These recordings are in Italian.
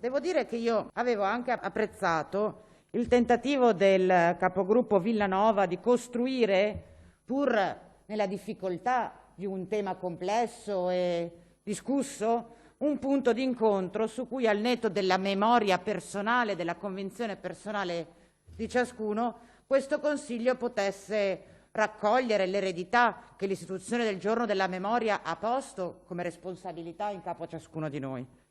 devo dire che io avevo anche apprezzato il tentativo del capogruppo Villanova di costruire, pur nella difficoltà di un tema complesso e discusso, un punto d'incontro su cui, al netto della memoria personale, della convinzione personale di ciascuno, questo Consiglio potesse raccogliere l'eredità che l'istituzione del Giorno della Memoria ha posto come responsabilità in capo a ciascuno di noi.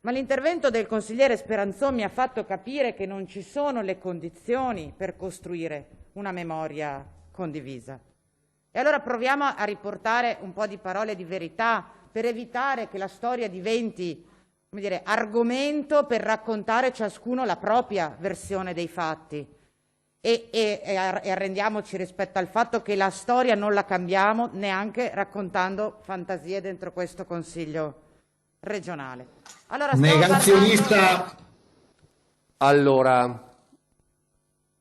Ma l'intervento del consigliere Speranzon mi ha fatto capire che non ci sono le condizioni per costruire una memoria condivisa. E allora proviamo a riportare un po' di parole di verità per evitare che la storia diventi, come dire, argomento per raccontare ciascuno la propria versione dei fatti. E arrendiamoci rispetto al fatto che la storia non la cambiamo neanche raccontando fantasie dentro questo Consiglio regionale. Allora, negazionista. Allora,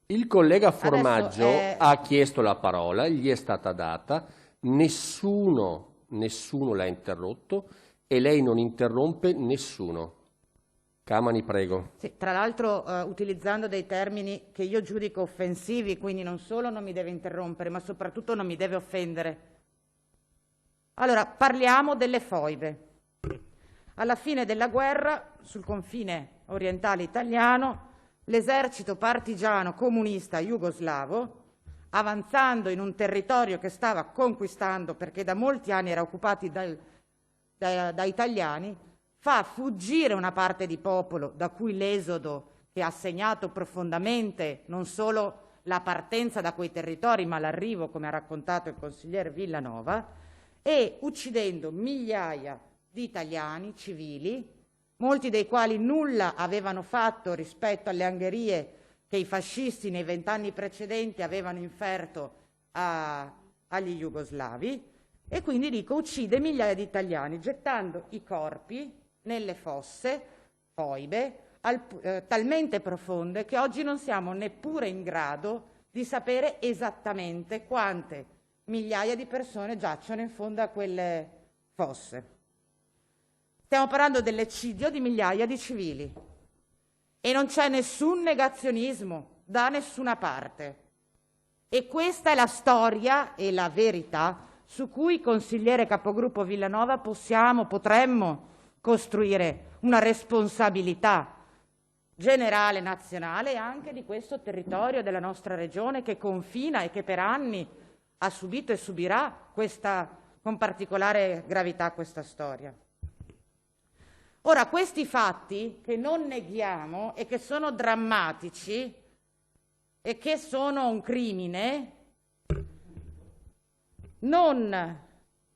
il collega Formaggio ha chiesto la parola, gli è stata data, nessuno l'ha interrotto e lei non interrompe nessuno. Camani, prego. Sì, tra l'altro utilizzando dei termini che io giudico offensivi, quindi non solo non mi deve interrompere, ma soprattutto non mi deve offendere. Allora, parliamo delle foibe. Alla fine della guerra, sul confine orientale italiano, l'esercito partigiano comunista jugoslavo, avanzando in un territorio che stava conquistando perché da molti anni era occupato da italiani, fa fuggire una parte di popolo da cui l'esodo, che ha segnato profondamente non solo la partenza da quei territori ma l'arrivo, come ha raccontato il consigliere Villanova, e uccidendo migliaia di italiani civili, molti dei quali nulla avevano fatto rispetto alle angherie che i fascisti nei 20 anni precedenti avevano inferto agli jugoslavi, e quindi dico uccide migliaia di italiani gettando i corpi nelle fosse, foibe, talmente profonde che oggi non siamo neppure in grado di sapere esattamente quante migliaia di persone giacciono in fondo a quelle fosse. Stiamo parlando dell'eccidio di migliaia di civili e non c'è nessun negazionismo da nessuna parte. E questa è la storia e la verità su cui, consigliere capogruppo Villanova, potremmo costruire una responsabilità generale, nazionale e anche di questo territorio della nostra regione che confina e che per anni ha subito e subirà con particolare gravità questa storia. Ora, questi fatti che non neghiamo e che sono drammatici e che sono un crimine non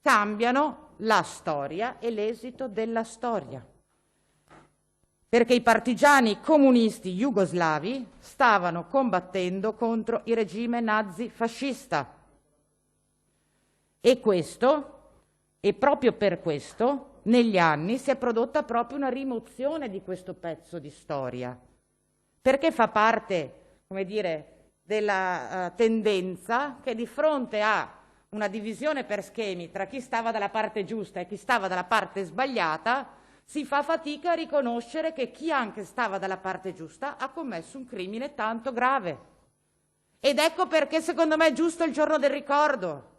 cambiano la storia e l'esito della storia, perché i partigiani comunisti jugoslavi stavano combattendo contro il regime nazi fascista e proprio per questo negli anni si è prodotta proprio una rimozione di questo pezzo di storia, perché fa parte, come dire, della tendenza che di fronte a una divisione per schemi tra chi stava dalla parte giusta e chi stava dalla parte sbagliata, si fa fatica a riconoscere che chi anche stava dalla parte giusta ha commesso un crimine tanto grave. Ed ecco perché secondo me è giusto il giorno del ricordo,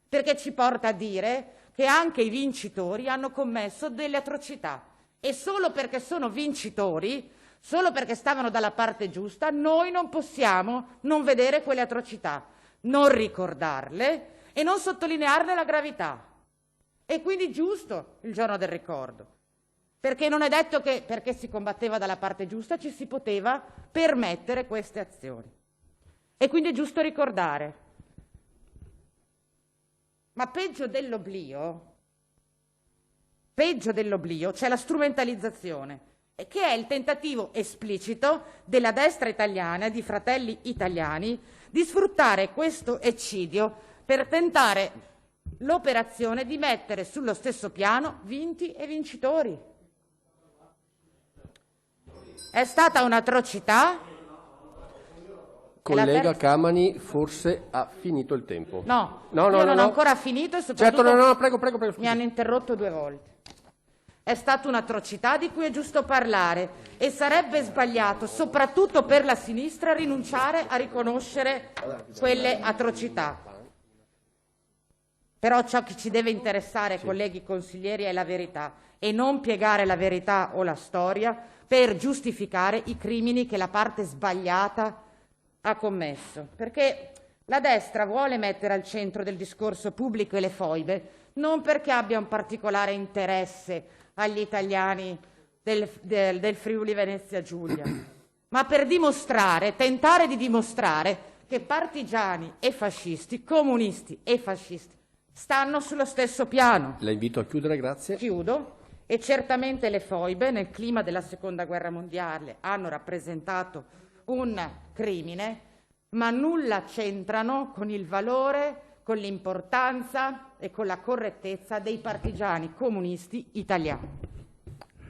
perché ci porta a dire che anche i vincitori hanno commesso delle atrocità e solo perché sono vincitori, solo perché stavano dalla parte giusta, noi non possiamo non vedere quelle atrocità, non ricordarle e non sottolinearne la gravità. E quindi giusto il giorno del ricordo, perché non è detto che perché si combatteva dalla parte giusta ci si poteva permettere queste azioni. E quindi è giusto ricordare. Ma peggio dell'oblio c'è la strumentalizzazione, che è il tentativo esplicito della destra italiana e di Fratelli Italiani di sfruttare questo eccidio per tentare l'operazione di mettere sullo stesso piano vinti e vincitori. È stata un'atrocità. Collega Camani, forse ha finito il tempo. No, non ho ancora finito e soprattutto certo, prego. Mi hanno interrotto 2 volte. È stata un'atrocità di cui è giusto parlare e sarebbe sbagliato, soprattutto per la sinistra, rinunciare a riconoscere quelle atrocità. Però ciò che ci deve interessare, colleghi consiglieri, è la verità e non piegare la verità o la storia per giustificare i crimini che la parte sbagliata ha commesso. Perché la destra vuole mettere al centro del discorso pubblico le foibe, non perché abbia un particolare interesse agli italiani del Friuli Venezia Giulia, ma per tentare di dimostrare che partigiani e fascisti, comunisti e fascisti, stanno sullo stesso piano. La invito a chiudere, grazie. Chiudo. E certamente le foibe, nel clima della Seconda Guerra Mondiale, hanno rappresentato un crimine, ma nulla c'entrano con il valore, con l'importanza e con la correttezza dei partigiani comunisti italiani.